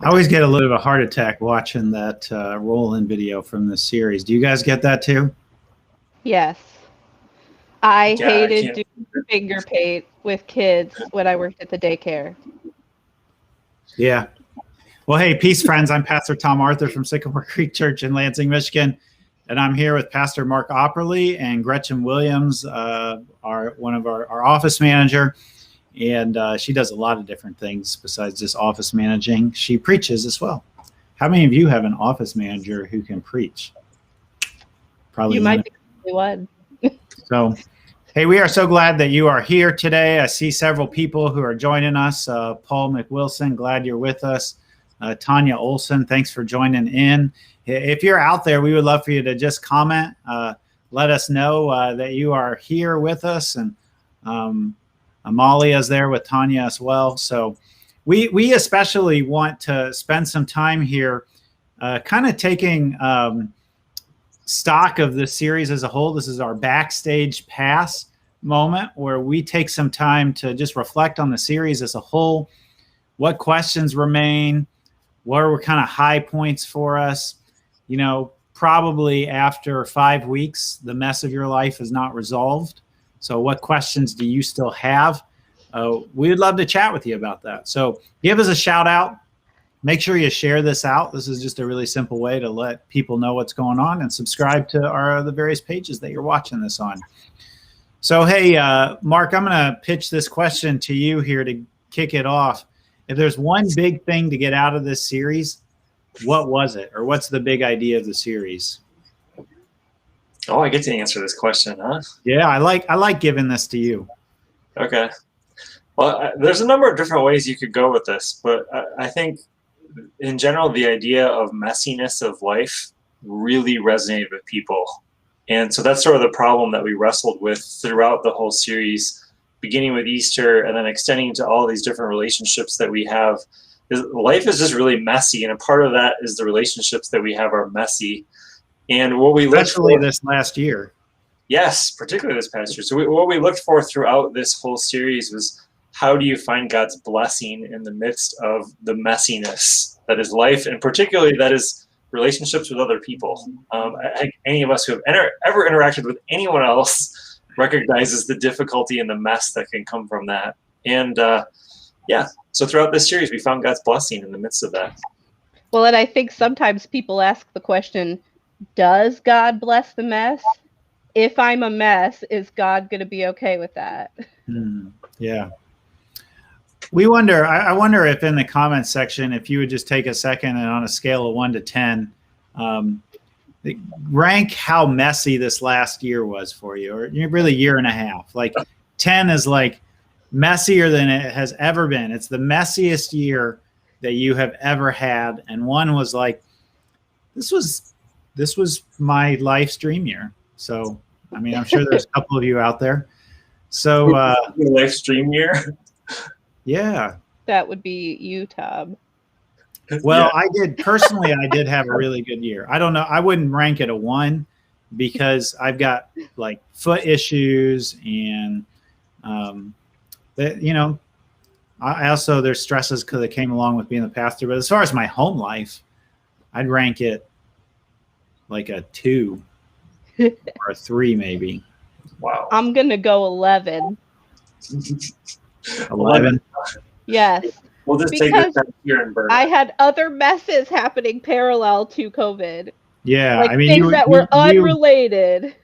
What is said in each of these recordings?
I always get a little bit of a heart attack watching that roll-in video from this series. Do you guys get that too? Yes. I hated doing finger paint with kids when I worked at the daycare. Yeah. Well, hey, peace, friends. I'm Pastor Tom Arthur from Sycamore Creek Church in Lansing, Michigan, and I'm here with Pastor Mark Opperly and Gretchen Williams, one of our office manager, and she does a lot of different things besides just office managing. She preaches as well. How many of you have an office manager who can preach? Probably you might be the only one. So, hey, we are so glad that you are here today. I see several people who are joining us. Paul McWilson, glad you're with us. Tanya Olson, thanks for joining in. If you're out there, we would love for you to just comment. Let us know that you are here with us. And Amalia's there with Tanya as well. So we especially want to spend some time here kind of taking stock of this series as a whole. This is our Backstage Pass moment where we take some time to just reflect on the series as a whole. What questions remain? What were kind of high points for us? You know, probably after 5 weeks, the mess of your life is not resolved. So what questions do you still have? We would love to chat with you about that. So give us a shout out. Make sure you share this out. This is just a really simple way to let people know what's going on, and subscribe to the various pages that you're watching this on. So, hey, Mark, I'm going to pitch this question to you here to kick it off. If there's one big thing to get out of this series, what was it? Or what's the big idea of the series? Oh, I get to answer this question, huh? Yeah, I like giving this to you. Okay. Well, there's a number of different ways you could go with this, but I think in general, the idea of messiness of life really resonated with people. And so that's sort of the problem that we wrestled with throughout the whole series, beginning with Easter and then extending to all these different relationships that we have. Life is just really messy, and a part of that is the relationships that we have are messy. And what we looked for this last year. Yes, particularly this past year. So what we looked for throughout this whole series was, how do you find God's blessing in the midst of the messiness that is life, and particularly that is relationships with other people? I think any of us who have ever interacted with anyone else recognizes the difficulty and the mess that can come from that. And so throughout this series, we found God's blessing in the midst of that. Well, and I think sometimes people ask the question, does God bless the mess? If I'm a mess, is God going to be okay with that? Yeah. We wonder, I wonder if in the comments section, if you would just take a second and on a scale of 1 to 10, rank how messy this last year was for you, or really year and a half. Like 10 is like messier than it has ever been. It's the messiest year that you have ever had. And 1 was like, this was my life's dream year. So, I mean, I'm sure there's a couple of you out there. So life's dream year. Yeah. That would be you, Tom. Well, I did have a really good year. I don't know. I wouldn't rank it a 1 because I've got like foot issues and, I also, there's stresses that came along with being the pastor. But as far as my home life, I'd rank it like a 2 or a 3 maybe. Wow. I'm going to go 11. 11? Yes. We'll just take this here and burn. I had other messes happening parallel to COVID. Yeah, like things that were unrelated.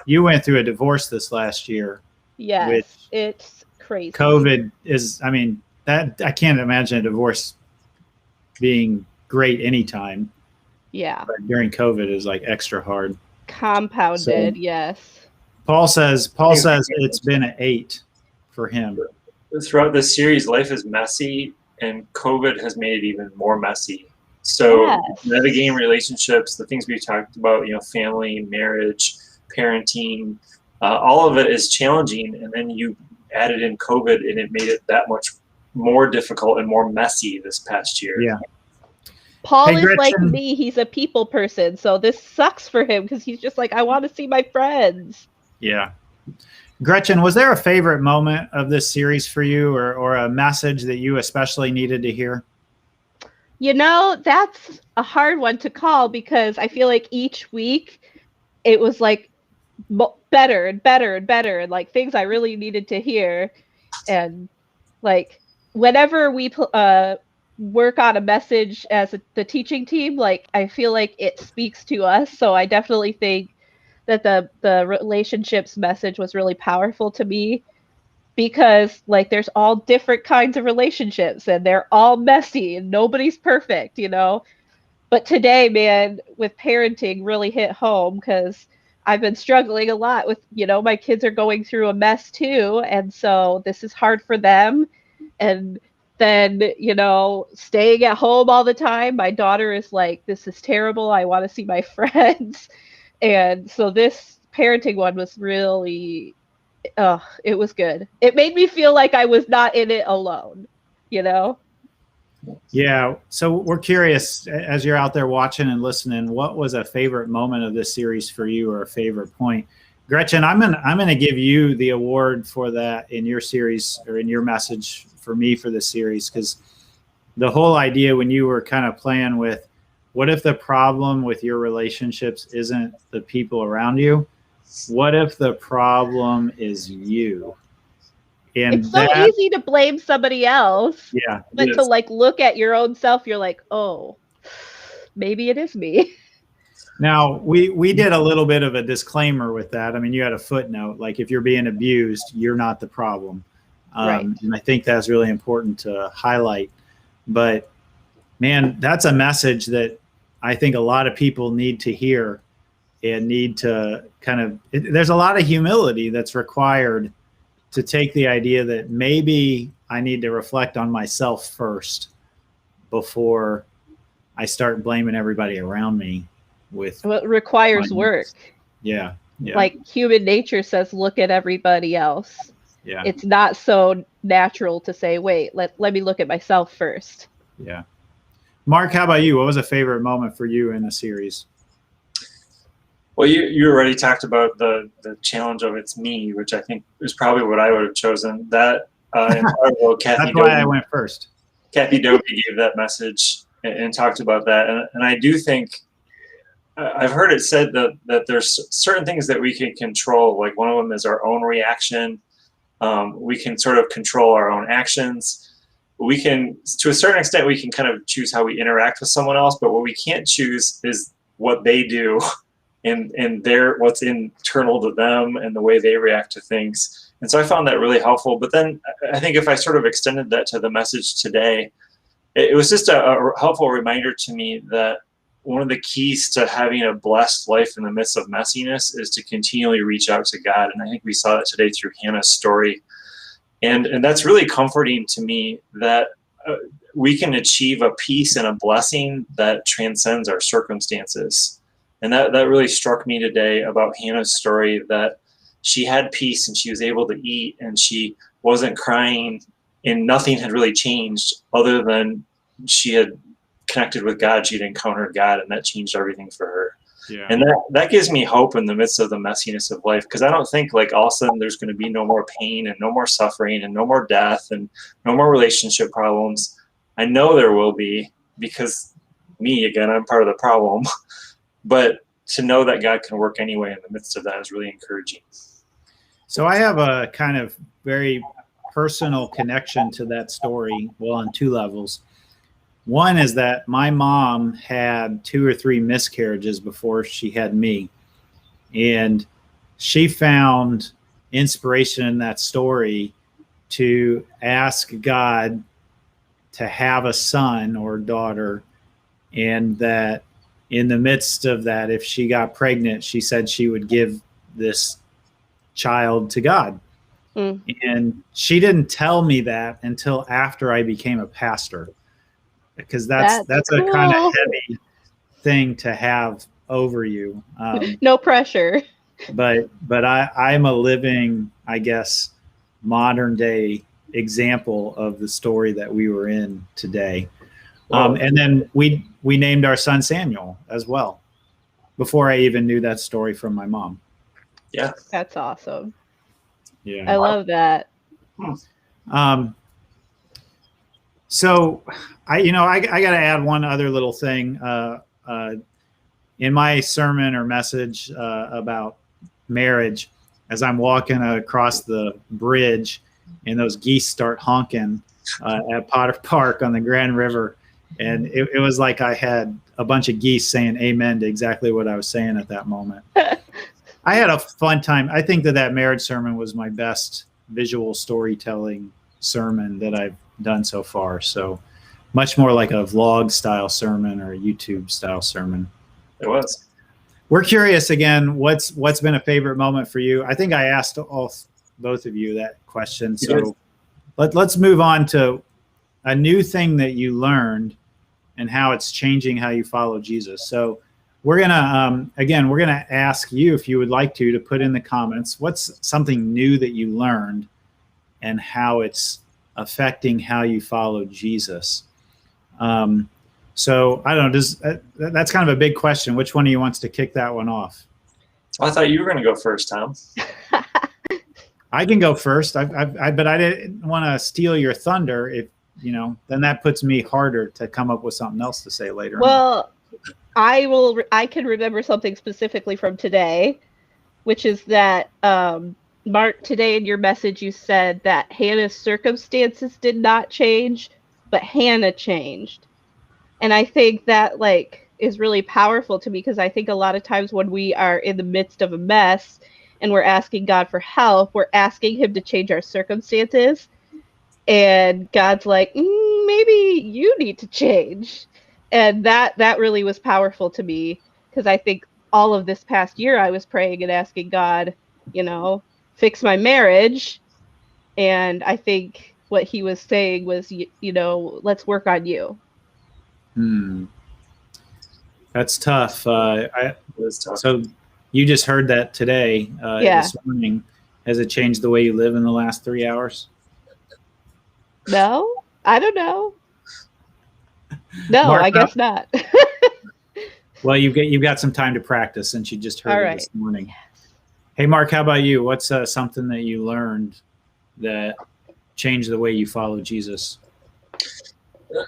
You went through a divorce this last year. Yes, it's crazy. COVID is, I mean, that I can't imagine a divorce being great anytime. Yeah. But during COVID is like extra hard. Compounded, yes. Paul says it's been an 8 for him. Throughout this series, life is messy, and COVID has made it even more messy. So navigating relationships, the things we've talked about, family, marriage, parenting, all of it is challenging. And then you added in COVID, and it made it that much more difficult and more messy this past year. Yeah. Paul is like me. He's a people person. So this sucks for him because he's just like, I want to see my friends. Yeah. Gretchen, was there a favorite moment of this series for you, or a message that you especially needed to hear? That's a hard one to call because I feel like each week it was like better and better and better, and like things I really needed to hear. And like whenever we work on a message as the teaching team, like I feel like it speaks to us. So I definitely think that the relationships message was really powerful to me, because like there's all different kinds of relationships and they're all messy and nobody's perfect, But today, man, with parenting really hit home because I've been struggling a lot with, my kids are going through a mess too. And so this is hard for them. And then, staying at home all the time, my daughter is like, this is terrible. I want to see my friends. And so this parenting one was really, it was good. It made me feel like I was not in it alone, Yeah. So we're curious, as you're out there watching and listening, what was a favorite moment of this series for you, or a favorite point? Gretchen, I'm gonna give you the award for that in your series, or in your message for me for the series, because the whole idea when you were kind of playing with, what if the problem with your relationships isn't the people around you? What if the problem is you? And it's so easy to blame somebody else. Yeah. But to like look at your own self, you're like, oh, maybe it is me. Now, we did a little bit of a disclaimer with that. I mean, you had a footnote, like if you're being abused, you're not the problem. Right. And I think that's really important to highlight. But man, that's a message that I think a lot of people need to hear, and need to there's a lot of humility that's required to take the idea that maybe I need to reflect on myself first before I start blaming everybody around me. With what requires work. Yeah. Like human nature says, look at everybody else. Yeah. It's not so natural to say, wait, let me look at myself first. Yeah. Mark, how about you? What was a favorite moment for you in the series? Well, you already talked about the challenge of it's me, which I think is probably what I would have chosen. That Kathy That's why I went first. Kathy Dobie gave that message and talked about that, and I do think I've heard it said that there's certain things that we can control. Like one of them is our own reaction. We can sort of control our own actions. We can, to a certain extent, we can kind of choose how we interact with someone else. But what we can't choose is what they do, and what's internal to them and the way they react to things. And so I found that really helpful. But then I think if I sort of extended that to the message today, it was just a helpful reminder to me that one of the keys to having a blessed life in the midst of messiness is to continually reach out to God. And I think we saw that today through Hannah's story. And that's really comforting to me, that we can achieve a peace and a blessing that transcends our circumstances. And that really struck me today about Hannah's story, that she had peace and she was able to eat and she wasn't crying, and nothing had really changed other than she had connected with God. She'd encountered God, and that changed everything for her. Yeah. And that gives me hope in the midst of the messiness of life, because I don't think like all of a sudden there's going to be no more pain and no more suffering and no more death and no more relationship problems. I know there will be, because I'm part of the problem. But to know that God can work anyway in the midst of that is really encouraging. So I have a kind of very personal connection to that story, well, on two levels. One is that my mom had 2 or 3 miscarriages before she had me. And she found inspiration in that story to ask God to have a son or daughter. And that in the midst of that, if she got pregnant, she said she would give this child to God. And she didn't tell me that until after I became a pastor, because that's cool. A kind of heavy thing to have over you. No pressure. But I'm a living, I guess, modern day example of the story that we were in today. And then we named our son Samuel as well, before I even knew that story from my mom. Yeah. That's awesome. Yeah. I love that. So I got to add one other little thing. In my sermon or message about marriage, as I'm walking across the bridge and those geese start honking at Potter Park on the Grand River. And it was like I had a bunch of geese saying amen to exactly what I was saying at that moment. I had a fun time. I think that marriage sermon was my best visual storytelling sermon that I've done so far. So much more like a vlog style sermon or a YouTube style sermon. It was. We're curious again, what's been a favorite moment for you? I think I asked both of you that question. So let's move on to a new thing that you learned and how it's changing how you follow Jesus. So we're gonna we're gonna ask you, if you would like to put in the comments what's something new that you learned and how it's affecting how you follow Jesus. So I don't know, that's kind of a big question. Which one of you wants to kick that one off? I thought you were going to go first, Tom. I can go first. but I didn't want to steal your thunder. If then that puts me harder to come up with something else to say later. Well, I can remember something specifically from today, which is that Mark, today in your message you said that Hannah's circumstances did not change, but Hannah changed. And I think that is really powerful to me, because I think a lot of times when we are in the midst of a mess and we're asking God for help, we're asking him to change our circumstances. And God's like, maybe you need to change. And that really was powerful to me, because I think all of this past year I was praying and asking God, fix my marriage. And I think what he was saying was, let's work on you. That's tough. It was tough. So you just heard that today, this morning. Has it changed the way you live in the last 3 hours? No, I don't know. No, Mark, I guess not. Well, you've got some time to practice since you just heard it this morning. Yes. Hey, Mark, how about you? What's something that you learned that changed the way you follow Jesus?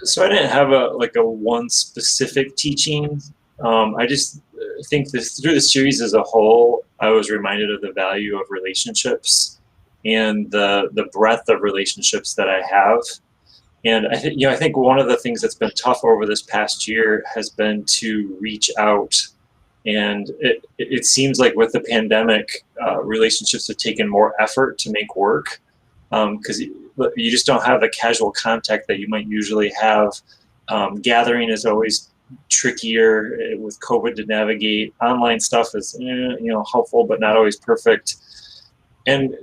So I didn't have a one specific teaching. I just think through the series as a whole, I was reminded of the value of relationships and the breadth of relationships that I have. And I think one of the things that's been tough over this past year has been to reach out. And it seems like with the pandemic, relationships have taken more effort to make work, because you just don't have the casual contact that you might usually have. Gathering is always trickier with COVID to navigate. Online stuff is helpful, but not always perfect. And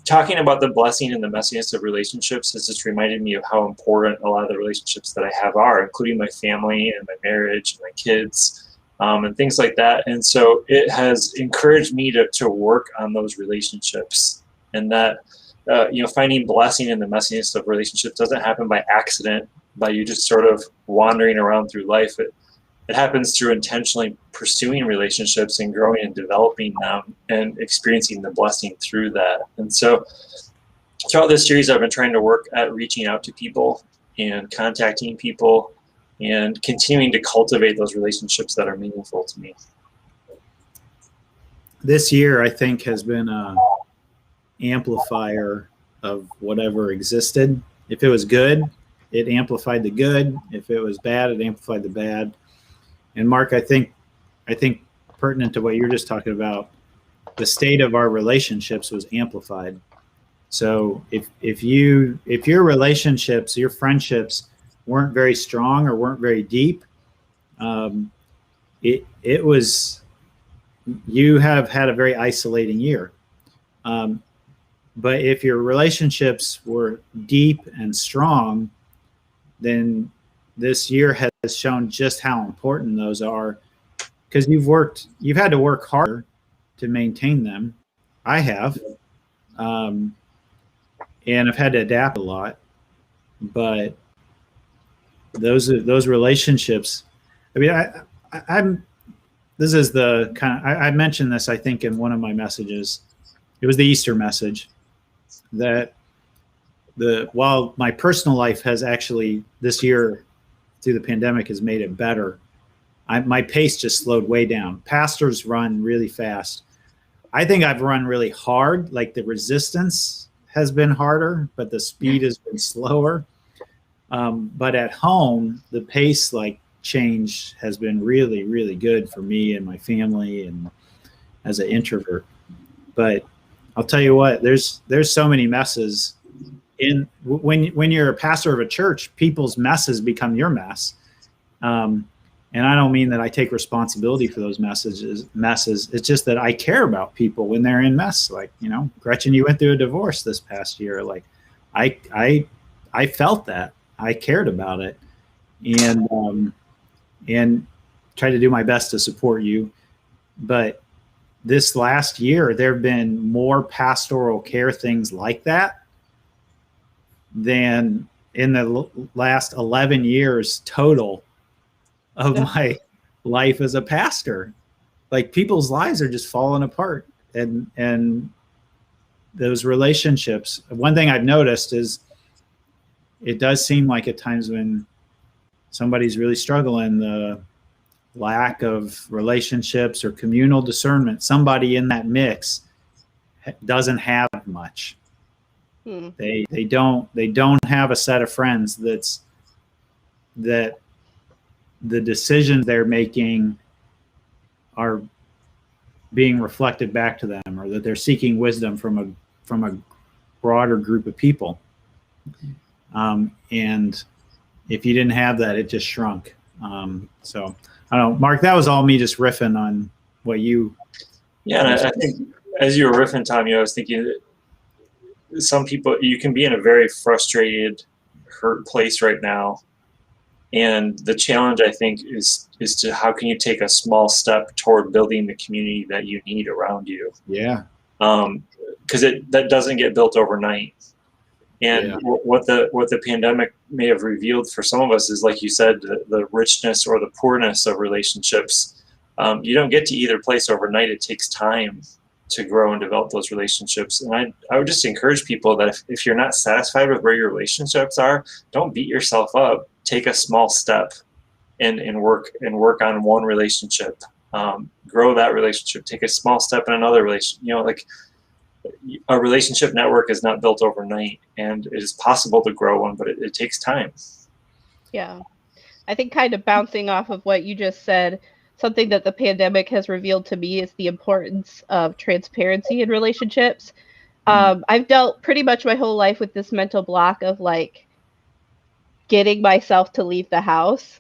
talking about the blessing and the messiness of relationships has just reminded me of how important a lot of the relationships that I have are, including my family and my marriage and my kids, and things like that. And so it has encouraged me to work on those relationships, and that finding blessing in the messiness of relationships doesn't happen by accident, by you just sort of wandering around through life. It happens through intentionally pursuing relationships and growing and developing them and experiencing the blessing through that. And so throughout this series, I've been trying to work at reaching out to people and contacting people and continuing to cultivate those relationships that are meaningful to me. This year, I think, has been an amplifier of whatever existed. If it was good, it amplified the good. If it was bad, it amplified the bad. And Mark, I think pertinent to what you're just talking about, the state of our relationships was amplified. So if your relationships, your friendships weren't very strong or weren't very deep, it was, you have had a very isolating year. But if your relationships were deep and strong, then this year has shown just how important those are, because you've had to work harder to maintain them. I have, and I've had to adapt a lot, but those relationships, I mean, this is the kind of, I mentioned this, I think, in one of my messages. It was the Easter message, that while my personal life has actually this year through the pandemic has made it better, my pace just slowed way down. Pastors run really fast. I think I've run really hard. Like the resistance has been harder, but the speed has been slower. But at home, the pace change has been really, really good for me and my family and as an introvert. But I'll tell you what, there's so many messes when you're a pastor of a church, people's messes become your mess. And I don't mean that I take responsibility for those messes. It's just that I care about people when they're in mess. Gretchen, you went through a divorce this past year. I felt that. I cared about it, and tried to do my best to support you. But this last year, there have been more pastoral care things like that than in the last 11 years total of my life as a pastor. People's lives are just falling apart, and those relationships. One thing I've noticed is it does seem like at times when somebody's really struggling, the lack of relationships or communal discernment, somebody in that mix doesn't have much. They don't have a set of friends that the decisions they're making are being reflected back to them, or that they're seeking wisdom from a broader group of people. And if you didn't have that, it just shrunk. So I don't know, Mark, that was all me just riffing on what you. Yeah, and I think as you were riffing, Tommy, I was thinking that some people, you can be in a very frustrated, hurt place right now. And the challenge, I think, is to how can you take a small step toward building the community that you need around you? Yeah. Because that doesn't get built overnight. And what the pandemic may have revealed for some of us is, like you said, the richness or the poorness of relationships. You don't get to either place overnight. It takes time to grow and develop those relationships. And I would just encourage people that if you're not satisfied with where your relationships are, don't beat yourself up. Take a small step and work on one relationship. Grow that relationship. Take a small step in another relationship. A relationship network is not built overnight, and it is possible to grow one, but it takes time. Yeah. I think kind of bouncing off of what you just said, something that the pandemic has revealed to me is the importance of transparency in relationships. I've dealt pretty much my whole life with this mental block of getting myself to leave the house.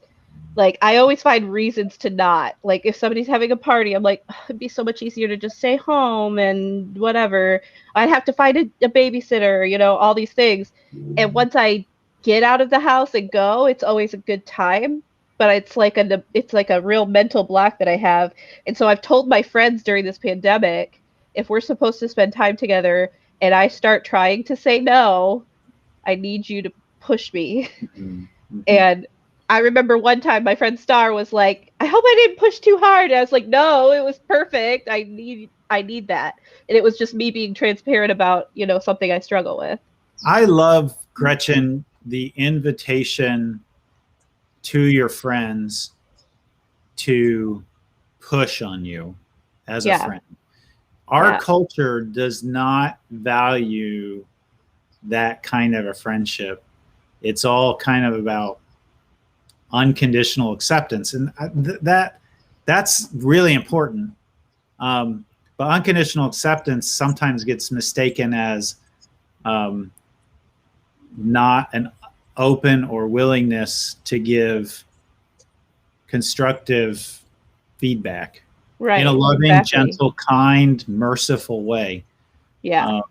I always find reasons to not. If somebody's having a party, I'm like, it'd be so much easier to just stay home and whatever. I'd have to find a babysitter, all these things. And once I get out of the house and go, it's always a good time. But it's like a real mental block that I have. And so I've told my friends during this pandemic, if we're supposed to spend time together and I start trying to say no, I need you to push me. Mm-hmm. And I remember one time my friend Star was like, I hope I didn't push too hard. And I was like, no, it was perfect. I need that. And it was just me being transparent about, something I struggle with. I love, Gretchen, the invitation to your friends to push on you as a friend. Our culture does not value that kind of a friendship. It's all kind of about unconditional acceptance, and that's really important. But unconditional acceptance sometimes gets mistaken as not an open or willingness to give constructive feedback in a loving, gentle, kind, merciful way. Yeah.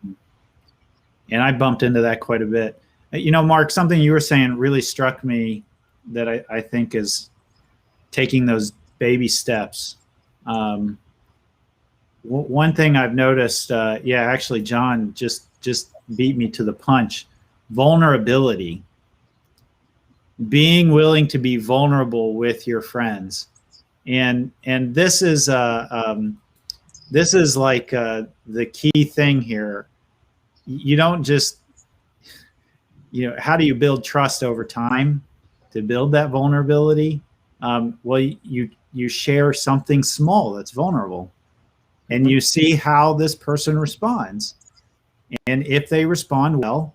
And I bumped into that quite a bit. Mark, something you were saying really struck me that I think is taking those baby steps. One thing I've noticed, actually, John just beat me to the punch. Vulnerability. Being willing to be vulnerable with your friends. And this is the key thing here. You don't just how do you build trust over time to build that vulnerability? Well, you share something small that's vulnerable, and you see how this person responds. And if they respond well,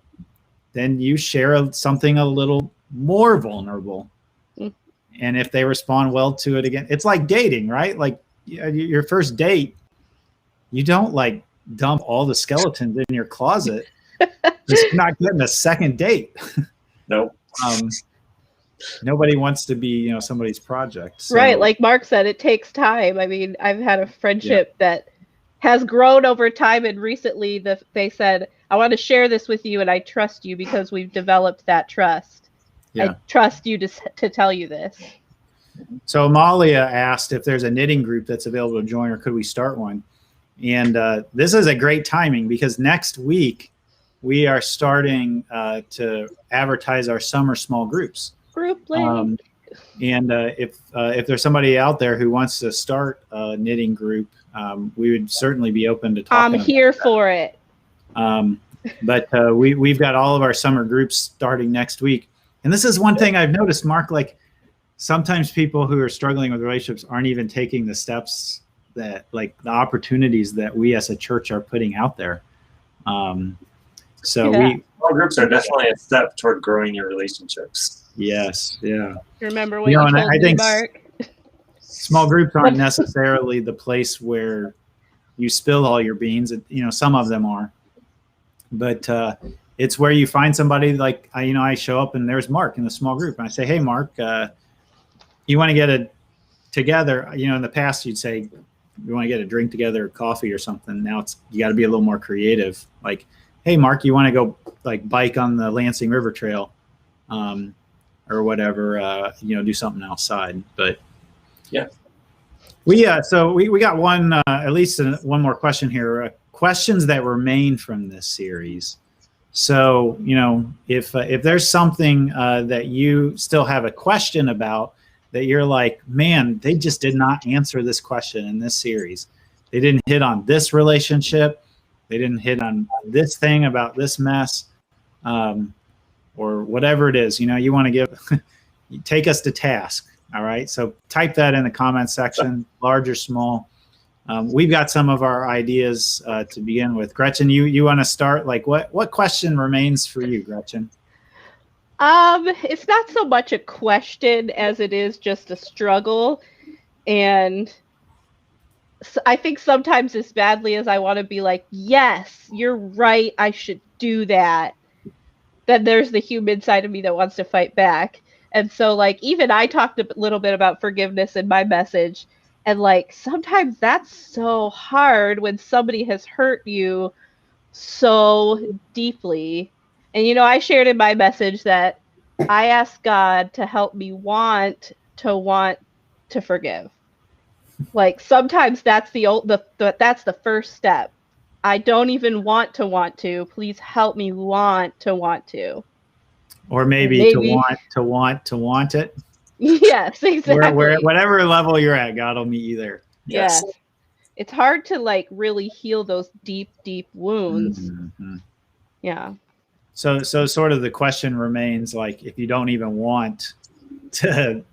then you share something a little more vulnerable. And if they respond well to it again, it's like dating, right? Like your first date, you don't like dump all the skeletons in your closet. You're not getting a second date. Nope. Nobody wants to be, somebody's project. So. Right. Like Mark said, it takes time. I mean, I've had a friendship that has grown over time. And recently they said, I want to share this with you and I trust you because we've developed that trust. Yeah. I trust you to tell you this. So Amalia asked if there's a knitting group that's available to join or could we start one? And this is a great timing because next week we are starting to advertise our summer small groups. Group link. And if there's somebody out there who wants to start a knitting group, we would certainly be open to talking. I'm here for it. But we've got all of our summer groups starting next week. And this is one thing I've noticed, Mark, like sometimes people who are struggling with relationships aren't even taking the steps that, like the opportunities that we as a church are putting out there. Small groups are definitely a step toward growing your relationships. Yes. Yeah. Remember what you told me, Mark? Small groups aren't necessarily the place where you spill all your beans. Some of them are, but it's where you find somebody like, I show up and there's Mark in the small group and I say, hey, Mark, you want to get together? In the past you'd say, you want to get a drink together or coffee or something. Now you got to be a little more creative. Like, hey, Mark, you want to go like bike on the Lansing River Trail? Or whatever, do something outside. But yeah, we got one, at least one more question here. Questions that remain from this series. So, if there's something that you still have a question about that you're like, man, they just did not answer this question in this series. They didn't hit on this relationship. They didn't hit on this thing about this mess. Or whatever it is, you want to take us to task. All right. So type that in the comments section, large or small. We've got some of our ideas to begin with. Gretchen, you want to start? Like what question remains for you, Gretchen? It's not so much a question as it is just a struggle. And I think sometimes as badly as I want to be like, yes, you're right, I should do that. Then there's the human side of me that wants to fight back. And so like, even I talked a little bit about forgiveness in my message. And like, sometimes that's so hard when somebody has hurt you so deeply. And, I shared in my message that I asked God to help me want to forgive. Like sometimes that's that's the first step. I don't even want to. Please help me want to. Or maybe to want it. Yes, exactly. Whatever level you're at, God will meet you there. Yes. It's hard to like really heal those deep, deep wounds. Mm-hmm. Yeah. So sort of the question remains like, if you don't even want to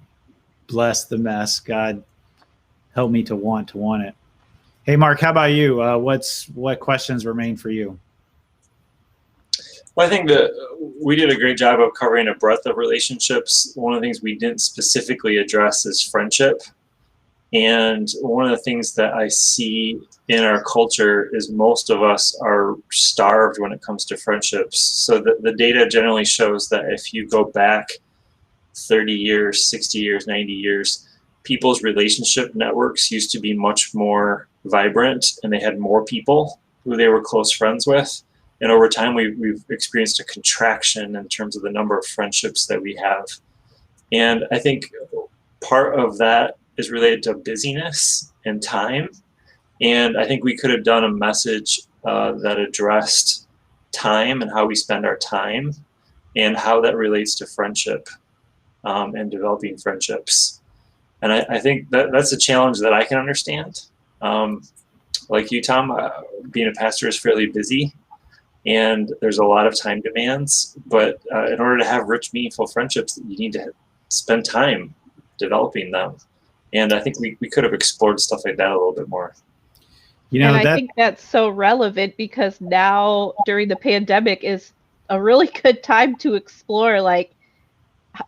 bless the mess, God, help me to want it. Hey, Mark, how about you? What questions remain for you? Well, I think that we did a great job of covering a breadth of relationships. One of the things we didn't specifically address is friendship. And one of the things that I see in our culture is most of us are starved when it comes to friendships. So the data generally shows that if you go back 30 years, 60 years, 90 years, people's relationship networks used to be much more vibrant and they had more people who they were close friends with. And over time, we've experienced a contraction in terms of the number of friendships that we have. And I think part of that is related to busyness and time. And I think we could have done a message that addressed time and how we spend our time and how that relates to friendship and developing friendships. And I think that's a challenge that I can understand. Like you, Tom, being a pastor is fairly busy. and there's a lot of time demands. But in order to have rich, meaningful friendships, you need to spend time developing them. And I think we could have explored stuff like that a little bit more. And I think that's so relevant because now during the pandemic is a really good time to explore, like,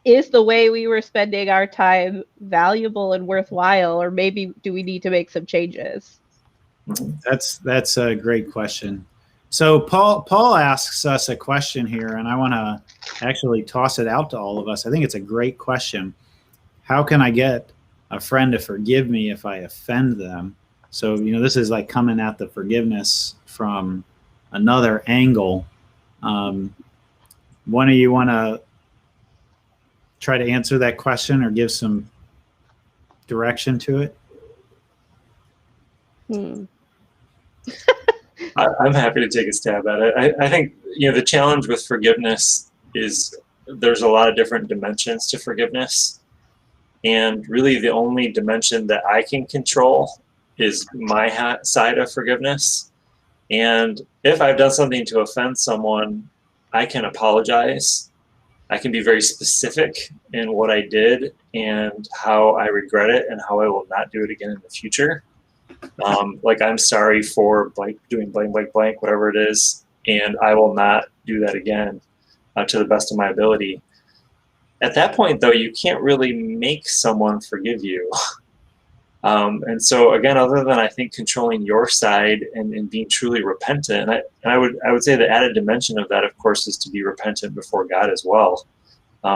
is the way we were spending our time valuable and worthwhile, or maybe do we need to make some changes? That's a great question. So Paul asks us a question here, and I want to actually toss it out to all of us. I think it's a great question. How can I get a friend to forgive me if I offend them? So, this is like coming at the forgiveness from another angle. One of you want to try to answer that question or give some direction to it? I'm happy to take a stab at it. I think, the challenge with forgiveness is there's a lot of different dimensions to forgiveness. And really the only dimension that I can control is my side of forgiveness. And if I've done something to offend someone, I can apologize. I can be very specific in what I did and how I regret it and how I will not do it again in the future. Like, I'm sorry for doing blank, whatever it is, and I will not do that again to the best of my ability. At that point, though, you can't really make someone forgive you. And so, again, other than I think controlling your side and being truly repentant, I would say the added dimension of that, of course, is to be repentant before God as well.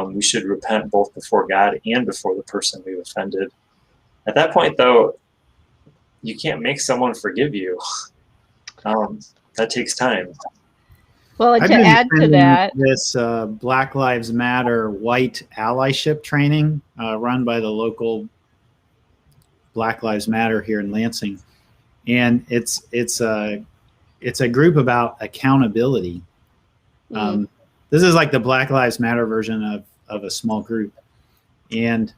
We should repent both before God and before the person we've offended. At that point, though, you can't make someone forgive you. That takes time. Well, and to add to that, this Black Lives Matter white allyship training run by the local Black Lives Matter here in Lansing, and it's a group about accountability. This is like the Black Lives Matter version of a small group, and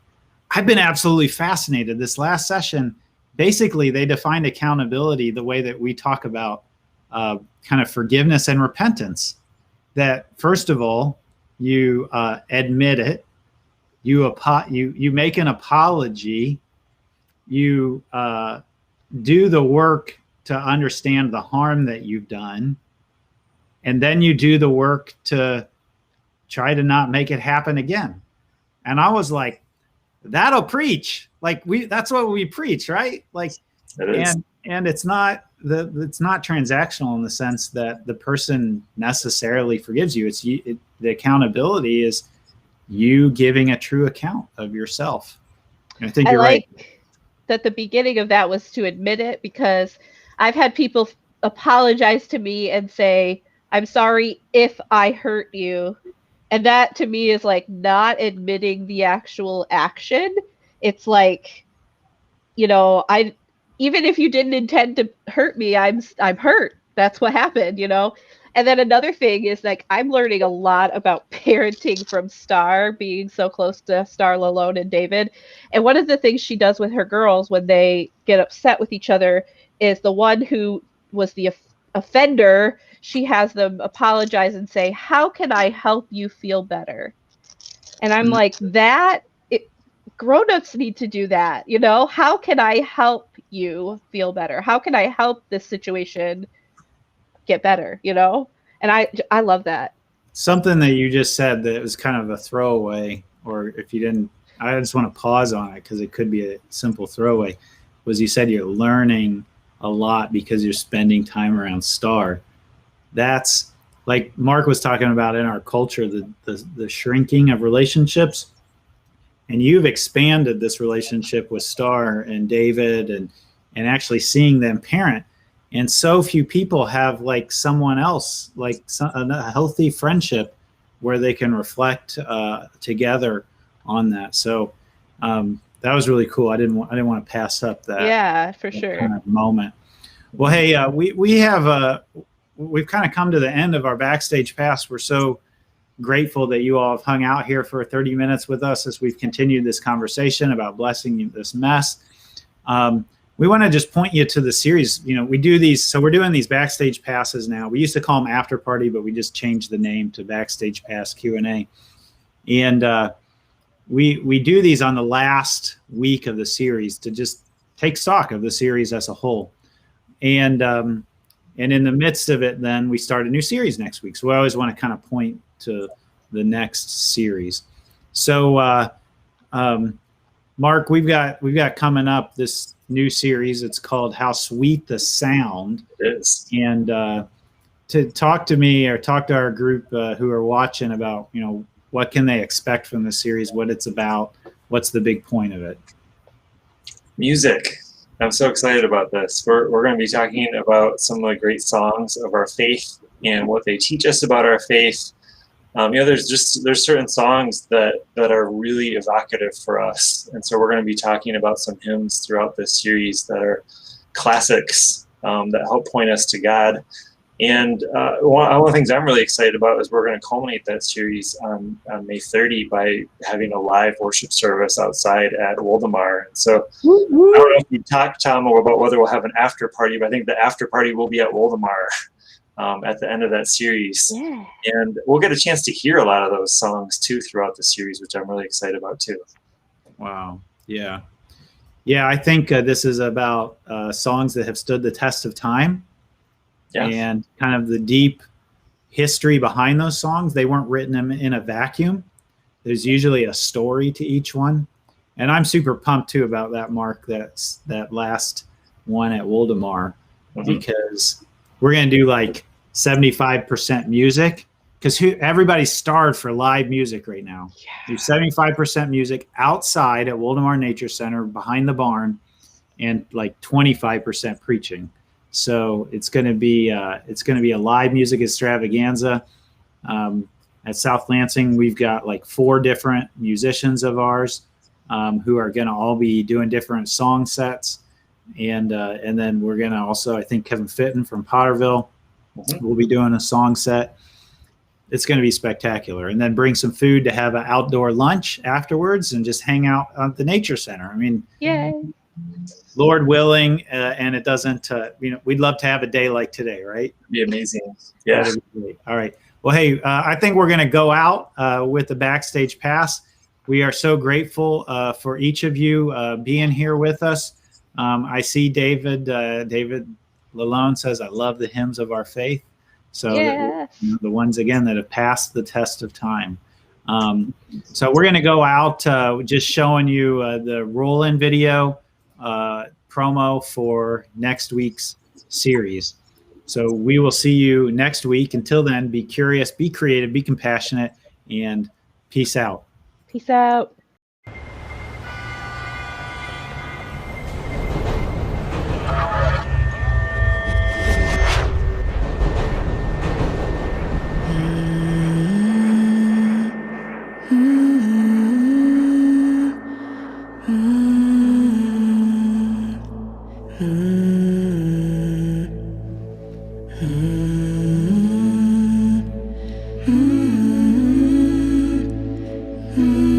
I've been absolutely fascinated. This last session, basically, they defined accountability the way that we talk about kind of forgiveness and repentance. That first of all, you admit it, you make an apology, you do the work to understand the harm that you've done, and then you do the work to try to not make it happen again. And I was like, that'll preach. Like, that's what we preach, right? Like, and it's not transactional in the sense that the person necessarily forgives you. It's the accountability is you giving a true account of yourself. And I think you're right. That the beginning of that was to admit it, because I've had people apologize to me and say, I'm sorry if I hurt you. And that to me is like not admitting the actual action. It's like, even if you didn't intend to hurt me, I'm hurt. That's what happened, And then another thing is, like, I'm learning a lot about parenting from Star, being so close to Star, Lalone, and David. And one of the things she does with her girls when they get upset with each other is the one who was the offender, she has them apologize and say, how can I help you feel better? And I'm like, grown-ups need to do that, How can I help you feel better? How can I help this situation get better, And I love that. Something that you just said that was kind of a throwaway, or if you didn't, I just want to pause on it because it could be a simple throwaway, was you said you're learning a lot because you're spending time around Star. That's like Mark was talking about in our culture, the shrinking of relationships. And you've expanded this relationship with Star and David and actually seeing them parent. And so few people have like someone else, like a healthy friendship where they can reflect together on that. So that was really cool. I didn't want to pass up that. Yeah, for sure. Kind of moment. Well, hey, we've kind of come to the end of our Backstage Pass. We're so grateful that you all have hung out here for 30 minutes with us as we've continued this conversation about blessing this mess. we want to just point you to the series. We do these, so we're doing these Backstage Passes now. We used to call them After Party, but we just changed the name to Backstage Pass Q&A. And we do these on the last week of the series to just take stock of the series as a whole. And in the midst of it, then we start a new series next week. So we always want to kind of point to the next series. So Mark, we've got coming up this new series. It's called How Sweet the Sound. It is. And to talk to me or talk to our group who are watching about, what can they expect from the series, what it's about, what's the big point of it? Music. I'm so excited about this. We're going to be talking about some of the great songs of our faith and what they teach us about our faith. There's certain songs that are really evocative for us, and so we're going to be talking about some hymns throughout this series that are classics that help point us to God. And one of the things I'm really excited about is we're going to culminate that series on May 30 by having a live worship service outside at Woldemar. And so I don't know if you talked, Tom, about whether we'll have an after party, but I think the after party will be at Woldemar at the end of that series. Yeah. And we'll get a chance to hear a lot of those songs too throughout the series, which I'm really excited about too. Wow. Yeah. Yeah, I think this is about songs that have stood the test of time. Yeah. And kind of the deep history behind those songs. They weren't written in a vacuum. There's usually a story to each one. And I'm super pumped too about that, Mark, that last one at Woldemar, because we're going to do like 75% music, because everybody's starved for live music right now. Yeah. Do 75% music outside at Woldemar Nature Center behind the barn, and like 25% preaching. So it's going to be a live music extravaganza. At South Lansing, we've got like 4 different musicians of ours who are going to all be doing different song sets, and then we're going to also, I think Kevin Fitton from Potterville will be doing a song set. It's going to be spectacular, and then bring some food to have an outdoor lunch afterwards, and just hang out at the Nature Center. I mean, yay. Lord willing, and it doesn't, we'd love to have a day like today, right? It'd be amazing. Yeah. All right. Well, hey, I think we're going to go out with the Backstage Pass. We are so grateful for each of you being here with us. I see David Lalone says, I love the hymns of our faith. So the ones, again, that have passed the test of time. So we're going to go out just showing you the roll-in video promo for next week's series. So we will see you next week. Until then, be curious, be creative, be compassionate, and peace out. Peace out. Mm-hmm.